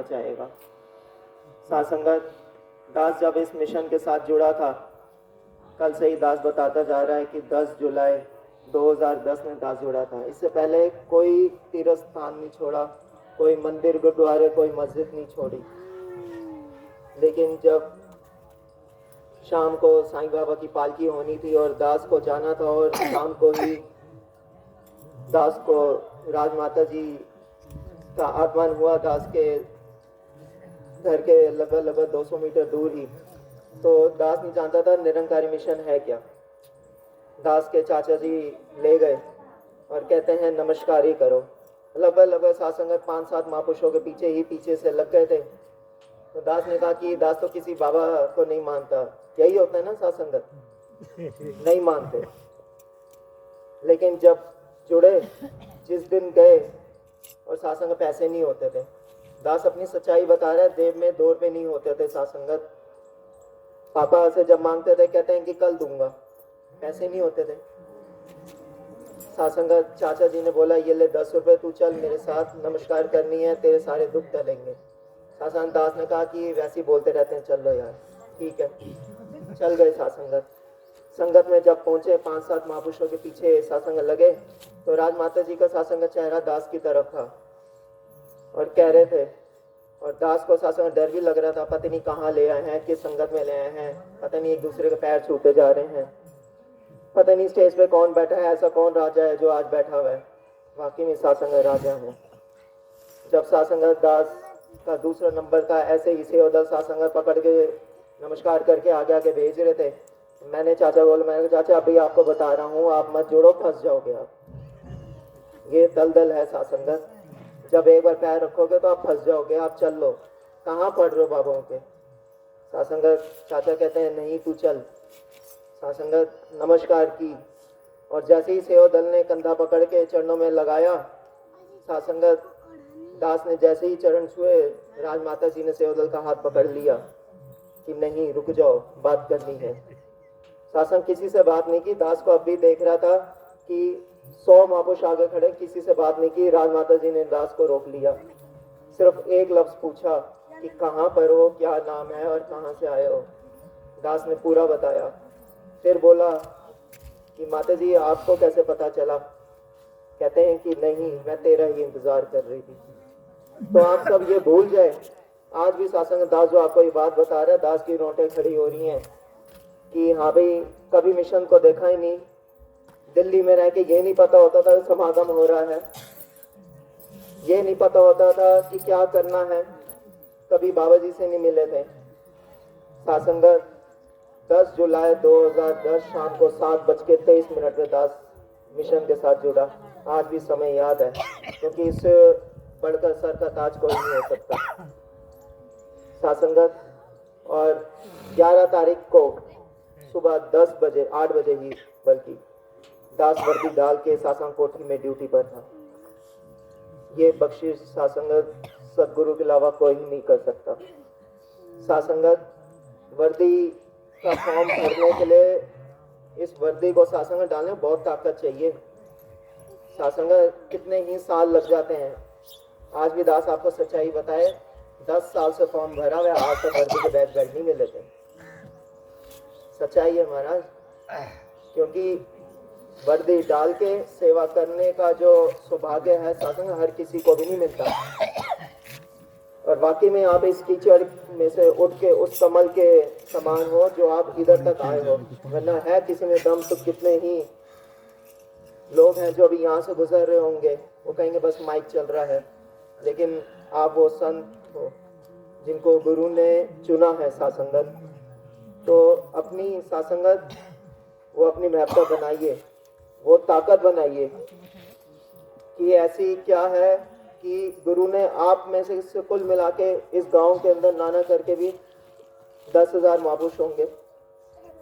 चाहेगा। सासंगत दास जब इस मिशन के साथ जुड़ा था, कल से ही दास बताता जा रहा है कि 10 जुलाई 2010 में दास जुड़ा था। इससे पहले कोई तीर्थ स्थान नहीं छोड़ा, कोई मंदिर गुरुद्वारे कोई मस्जिद नहीं छोड़ी। लेकिन जब शाम को साईं बाबा की पालकी होनी थी और दास को जाना था और शाम को ही दास को राजमाता जी का आगमन हुआ दास के घर के लगभग 200 मीटर दूर ही। तो दास नहीं जानता था निरंकारी मिशन है क्या। दास के चाचा जी ले गए और कहते हैं नमस्कार ही करो। लगभग सासंगत 5-7 महापुरुषों के पीछे से लग गए थे। तो दास ने कहा कि दास तो किसी बाबा को नहीं मानता। यही होता है ना सासंगत, नहीं मानते। लेकिन जब जुड़े, जिस दिन गए और सासंग पैसे नहीं होते थे, दास अपनी सच्चाई बता रहा है, जेब में 2 रुपए नहीं होते थे सासंगत। पापा से जब मांगते थे कहते हैं कि कल दूंगा, पैसे नहीं होते थे। सासंगत चाचा जी ने बोला ये ले 10 रुपए, तू चल मेरे साथ, नमस्कार करनी है, तेरे सारे दुख टलेंगे। सासंग दास ने कहा कि वैसे ही बोलते रहते हैं, चल लो यार, ठीक है। चल गए सासंगत। संगत में जब पहुंचे, 5-7 महापुरुषों के पीछे सासंग लगे, तो राजमाता जी का सासंग चेहरा दास की तरफ था और कह रहे थे, और दास को सासंग डर भी लग रहा था, पता नहीं कहाँ ले आए हैं, किस संगत में ले आए हैं, पता नहीं एक दूसरे के पैर छूते जा रहे हैं, पता नहीं स्टेज पे कौन बैठा है, ऐसा कौन राजा है जो आज बैठा हुआ है। वाकई में सासंग राजा है। जब सासंग दास का दूसरा नंबर था, ऐसे ही सेवदल सासंग पकड़ के नमस्कार करके आगे आगे भेज रहे थे। मैंने चाचा बोला, मैंने चाचा अभी आपको बता रहा हूँ, आप मत जोड़ो, फंस जाओगे आप। ये दलदल है सासंगत, जब एक बार पैर रखोगे तो आप फंस जाओगे, आप चल लो। कहाँ पढ़ रहे हो बाबाओं के। सासंगत चाचा कहते हैं नहीं तू चल। सासंगत नमस्कार की और जैसे ही सेवा दल ने कंधा पकड़ के चरणों में लगाया, सासंगत दास ने जैसे ही चरण छुए, राजमाता जी ने सेवा दल का हाथ पकड़ लिया कि नहीं रुक जाओ, बात करनी है। सासंग किसी से बात नहीं की। दास को अब भी देख रहा था कि 100 महापुरुष आगे खड़े, किसी से बात नहीं की। राजमाता जी ने दास को रोक लिया, सिर्फ एक लफ्ज पूछा कि कहाँ पर हो, क्या नाम है और कहाँ से आए हो। दास ने पूरा बताया। फिर बोला कि माता जी आपको कैसे पता चला। कहते हैं कि नहीं, मैं तेरा ही इंतजार कर रही थी। तो आप सब ये भूल जाए, आज भी सासंग दास जो आपको ये बात बता रहा है, दास की रोंटें खड़ी हो रही हैं कि हाँ भाई कभी मिशन को देखा ही नहीं, दिल्ली में रह के ये नहीं पता होता था समागम हो रहा है, ये नहीं पता होता था कि क्या करना है, कभी बाबा जी से नहीं मिले थे। सासंगत 10 जुलाई 2010 शाम को 7:23 में दास मिशन के साथ जुड़ा। आज भी समय याद है, क्योंकि इससे बढ़कर सर का ताज कोई नहीं हो सकता। सासंगत और 11 तारीख को सुबह 10 बजे, 8 बजे ही बल्कि, दास वर्दी डाल के सासंग कोठी में ड्यूटी पर था। ये बख्शिश सासंगत सदगुरु के अलावा कोई नहीं कर सकता। सासंगत वर्दी का फॉर्म भरने के लिए, इस वर्दी को सासंगत डालने में बहुत ताकत चाहिए। सासंगत कितने ही साल लग जाते हैं। आज भी दास आपको सच्चाई बताए, 10 साल से फॉर्म भरा हुआ, आज तक वर्दी के बैग नहीं मिले थे। सच्चाई है महाराज, क्योंकि वर्दी डाल के सेवा करने का जो सौभाग्य है सासंग हर किसी को भी नहीं मिलता। और वाकई में आप इस कीचड़ में से उठ के उस कमल के समान हो जो आप इधर तक आए हो। वरना है किसी में दम तो कितने ही लोग हैं जो अभी यहाँ से गुजर रहे होंगे, वो कहेंगे बस माइक चल रहा है। लेकिन आप वो संत हो जिनको गुरु ने चुना है सासंगत, तो अपनी सासंगत वो अपनी महत्ता बनाइए, वो ताकत बनाइए कि ऐसी क्या है कि गुरु ने आप में से कुल मिला के इस गांव के अंदर नाना करके भी 10,000 महापुरुष होंगे।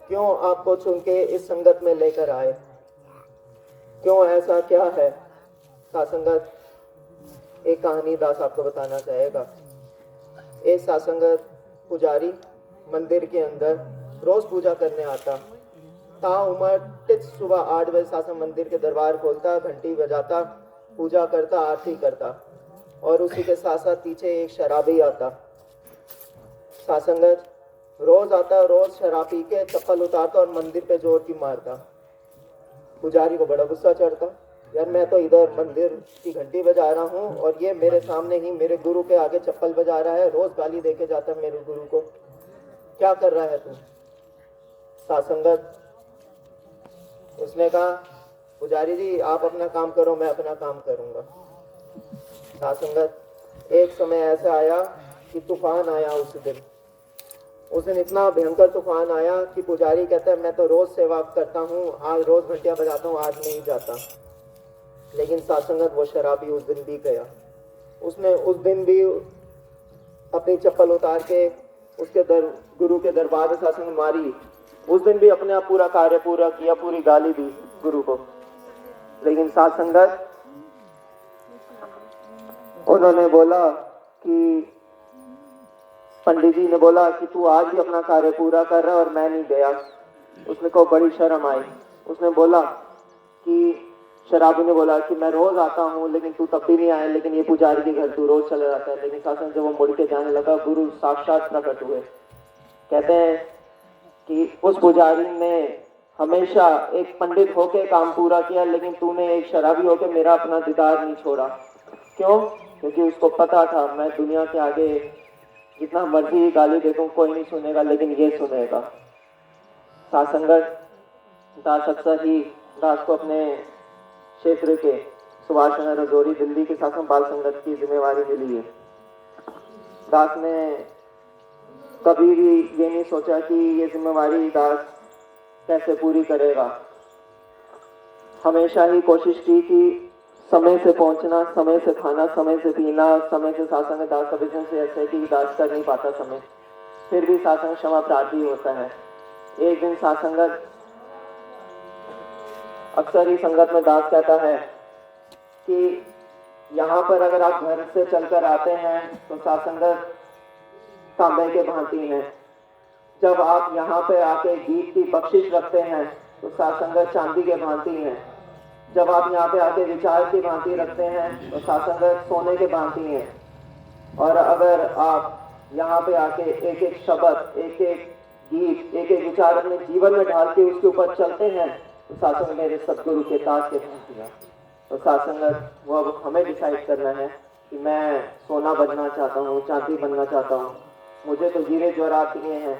क्यों आपको चुन के इस संगत में लेकर आए, क्यों ऐसा क्या है। सासंगत एक कहानी दास आपको बताना चाहेगा। एक सासंगत पुजारी मंदिर के अंदर रोज पूजा करने आता था। उम्र टिच सुबह 8 बजे सासंग मंदिर के दरबार खोलता, घंटी बजाता, पूजा करता, आरती करता और उसी के साथ साथ पीछे एक शराबी आता। साथ संगत रोज आता, रोज शराब पी के चप्पल उतारता और मंदिर पे जोर की मारता। पुजारी को बड़ा गुस्सा चढ़ता, यार मैं तो इधर मंदिर की घंटी बजा रहा हूँ और ये मेरे सामने ही मेरे गुरु के आगे चप्पल बजा रहा है, रोज गाली देके जाता है मेरे गुरु को, क्या कर रहा है तू। साथ संगत उसने कहा, पुजारी जी आप अपना काम करो, मैं अपना काम करूंगा। साथ संगत एक समय ऐसा आया कि तूफान आया उस दिन इतना भयंकर तूफान आया कि पुजारी कहता है मैं तो रोज सेवा करता हूँ, आज रोज घंटियां बजाता हूँ, आज नहीं जाता। लेकिन साथ संगत वो शराबी उस दिन भी गया। उसने उस दिन भी अपनी चप्पल उतार के उसके गुरु के दरबार में साथ संगत मारी। उस दिन भी अपने आप पूरा कार्य पूरा किया, पूरी गाली दी गुरु को। लेकिन साथ संगत उन्होंने बोला कि पंडित जी ने बोला कि तू आज भी अपना कार्य पूरा कर रहा है और मैं नहीं गया। उसने को बड़ी शर्म आई। उसने बोला कि शराबी ने बोला कि मैं रोज आता हूँ लेकिन तू तब भी नहीं आया, लेकिन ये पुजारी के घर तू रोज चला जाता है। लेकिन शासन जब वो मुड़ के जाने लगा, गुरु साक्षात प्रकट हुए। कहते हैं कि उस पुजारी ने हमेशा एक पंडित होके काम पूरा किया, लेकिन तूने एक शराबी होके मेरा अपना दीदार नहीं छोड़ा। क्यों? क्योंकि उसको पता था मैं दुनिया के आगे जितना मर्जी गाली दे दूं कोई नहीं सुनेगा, लेकिन ये सुनेगा। साथ संगत दास अक्सर ही दास को अपने क्षेत्र के सुभाष नगर रजौरी दिल्ली के शासन बाल संगत की जिम्मेवारी मिली है। दास ने कभी भी ये नहीं सोचा कि ये जिम्मेवारी दास कैसे पूरी करेगा। हमेशा ही कोशिश की कि समय से पहुंचना, समय से खाना, समय से पीना, समय से सासंग। दास का विजन से ऐसे कि दास कर नहीं पाता समय, फिर भी सासंग क्षमा प्रार्थी होता है। एक दिन सासंगत अक्सर ही संगत में दास कहता है कि यहाँ पर अगर आप घर से चलकर आते हैं तो सासंगत तांबे के भांति हैं, जब आप यहाँ पे आके गीत की बख्शिश रखते हैं तो सासंगत चांदी के भांति हैं, जब आप यहाँ पे आके विचार की भांति रखते हैं तो सासंगत सोने के भांति हैं, और अगर आप यहाँ पे आके एक एक शब्द, एक एक गीत, एक एक विचार अपने जीवन में डाल के उसके ऊपर चलते हैं तो सासंगत मेरे सतगुरु के ताज के भांति है। तो सासंगत वो अब हमें डिसाइड करना है कि मैं सोना बनना चाहता हूँ, चांदी बनना चाहता हूँ। मुझे तो हीरे जवाहरात दिए हैं,